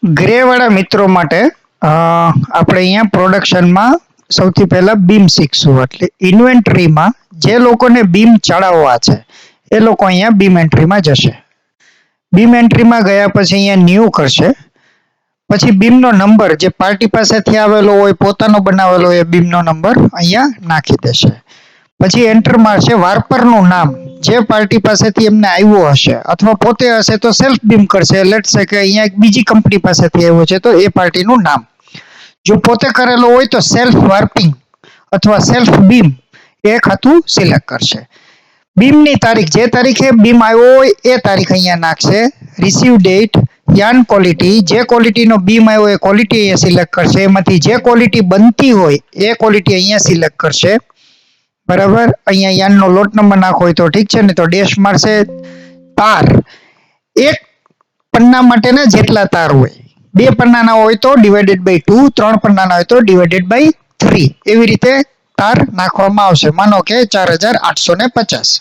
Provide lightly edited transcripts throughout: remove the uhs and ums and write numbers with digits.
Grey વાળા મિત્રો માટે આપણે અહીંયા પ્રોડક્શનમાં સૌથી પહેલા બીમ શીખશું. એટલે ઇન્વેન્ટરીમાં જે લોકોને બીમ ચડાવવા છે એ લોકો અહીંયા બીમ એન્ટ્રીમાં જશે. બીમ એન્ટ્રીમાં ગયા પછી અહીંયા ન્યૂ કરશે. પછી બીમનો નંબર જે પાર્ટી પાસેથી આવેલો હોય, પોતાનો બનાવેલો હોય, બીમનો નંબર અહીંયા નાખી દેશે. પછી એન્ટર મારશે. વાર્પરનું નામ જે પાર્ટી પાસેથી એમને આવ્યો હશે અથવા પોતે હશે તો સેલ્ફ બીમ કરશે. લેટ્સ સે કે અહીંયા એક બીજી કંપની પાસેથી આવ્યો છે તો એ પાર્ટીનું નામ. જો પોતે કરેલો હોય તો સેલ્ફ વાર્પિંગ અથવા સેલ્ફ બીમ એ ખાતું સિલેક્ટ કરશે. બીમની તારીખ, જે તારીખે બીમ આવ્યો હોય એ તારીખ અહીંયા નાખશે. રિસીવ ડેટ, યાર્ન ક્વોલિટી, જે ક્વોલિટીનો બીમ આવ્યો એ ક્વોલિટી અહીંયા સિલેક્ટ કરશે. એમાંથી જે ક્વોલિટી બનતી હોય એ ક્વોલિટી અહીંયા સિલેક્ટ કરશે. બરાબર. અહીંયા યાર્નનો લોટ નંબર નાખો હોય તો ઠીક છે, ને તો ડેશ મારશે. તાર, એક પન્ના માટેના જેટલા તાર હોય, 2 પન્નાના હોય તો ડિવાઇડેડ બાય 2, 3 પન્નાના હોય તો ડિવાઇડેડ બાય 3, એવી રીતે તાર નાખવામાં આવશે. માનો કે 4850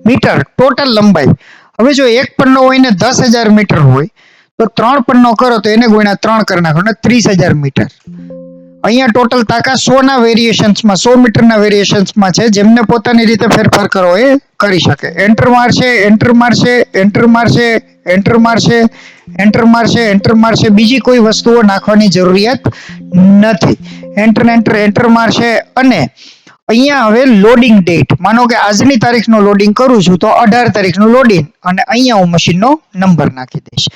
મીટર ટોટલ લંબાઈ. હવે જો એક પન્નો હોય ને 10,000 મીટર હોય તો 3 પન્નો કરો તો એને ગુણ્યા 3 કરી નાખો ને 30,000 મીટર. અહીંયા ટોટલ તાકાત 100 ના વેરિએશન્સમાં, 100 મીટરના વેરિએશન્સમાં છે. જેમને પોતાની રીતે ફેરફાર કરવો એ કરી શકે. એન્ટર મારશે, એન્ટર મારશે, એન્ટર મારશે, એન્ટર મારશે, એન્ટર મારશે, એન્ટર મારશે. બીજી કોઈ વસ્તુઓ નાખવાની જરૂરિયાત નથી. એન્ટર એન્ટર એન્ટર મારશે. અને અહીંયા હવે લોડિંગ ડેટ, માનો કે આજની તારીખનો લોડિંગ કરું છું તો 18 તારીખનું લોડિંગ, અને અહીંયા હું મશીનનો નંબર નાખી દઈશ.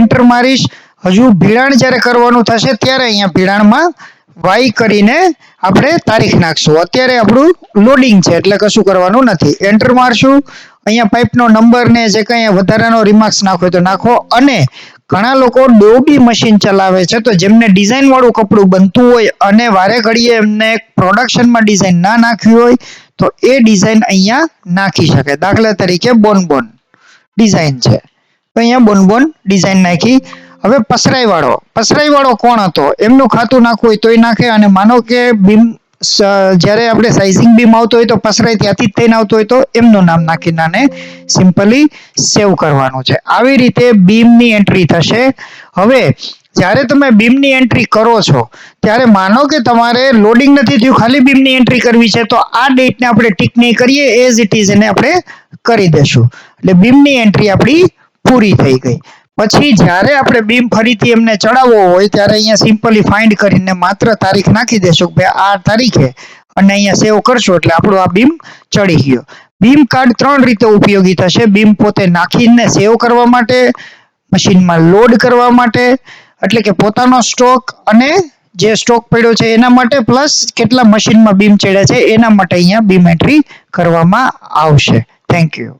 એન્ટર મારીશ. હજુ ભીડાણ જ્યારે કરવાનું થશે ત્યારે અહીંયા ભીડાણમાં વાય કરીને આપણે તારીખ નાખશું. અત્યારે આપણું લોડિંગ છે એટલે કશું કરવાનું નથી. એન્ટર મારશું. અહીંયા પાઇપનો નંબર ને જે કંઈ વધારાનો રિમાર્ક્સ નાખો તો નાખો. અને ઘણા લોકો ડોબી મશીન ચલાવે છે તો જેમને ડિઝાઇન વાળું કપડું બનતું હોય અને વારે ઘડીએ એમને પ્રોડક્શનમાં ડિઝાઇન ના નાખવી હોય તો એ ડિઝાઇન અહીંયા નાખી શકે. દાખલા તરીકે બોનબોન ડિઝાઇન છે તો અહીંયા બોનબોન ડિઝાઇન નાખી. હવે પસરાઈ વાળો કોણ હતો એમનું ખાતું નાખવું હોય તોય નાખે. અને માનો કે બીમ જ્યારે આપણે સાઇઝિંગ બીમ આવતો હોય તો પસરાઈ ત્યાંથી જ થઈને આવતો હોય તો એમનું નામ નાખીને આને સિમ્પલી સેવ કરવાનું છે. આવી રીતે બીમની એન્ટ્રી થશે. હવે જ્યારે તમે બીમની એન્ટ્રી કરો છો ત્યારે માનો કે તમારે લોડિંગ નથી થયું, ખાલી બીમની એન્ટ્રી કરવી છે તો આ ડેટને આપણે ટીક નહીં કરીએ, એઝ ઇટ ઇઝ એને આપણે કરી દેશું. એટલે બીમની એન્ટ્રી આપણી પૂરી થઈ ગઈ. પછી જ્યારે આપણે બીમ ફરીથી એમને ચડાવવો હોય ત્યારે અહીંયા સિમ્પલી ફાઇન્ડ કરીને માત્ર તારીખ નાખી દેશું કે આ તારીખે, અને અહીંયા સેવ કરશો એટલે આપણું આ બીમ ચડી ગયો. બીમ કાર્ડ 3 રીતે ઉપયોગી થશે. બીમ પોતે નાખીને સેવ કરવા માટે, મશીનમાં લોડ કરવા માટે, એટલે કે પોતાનો સ્ટોક અને જે સ્ટોક પડ્યો છે એના માટે, પ્લસ કેટલા મશીનમાં બીમ ચડ્યા છે એના માટે અહીંયા બીમ એન્ટ્રી કરવામાં આવશે. Thank you.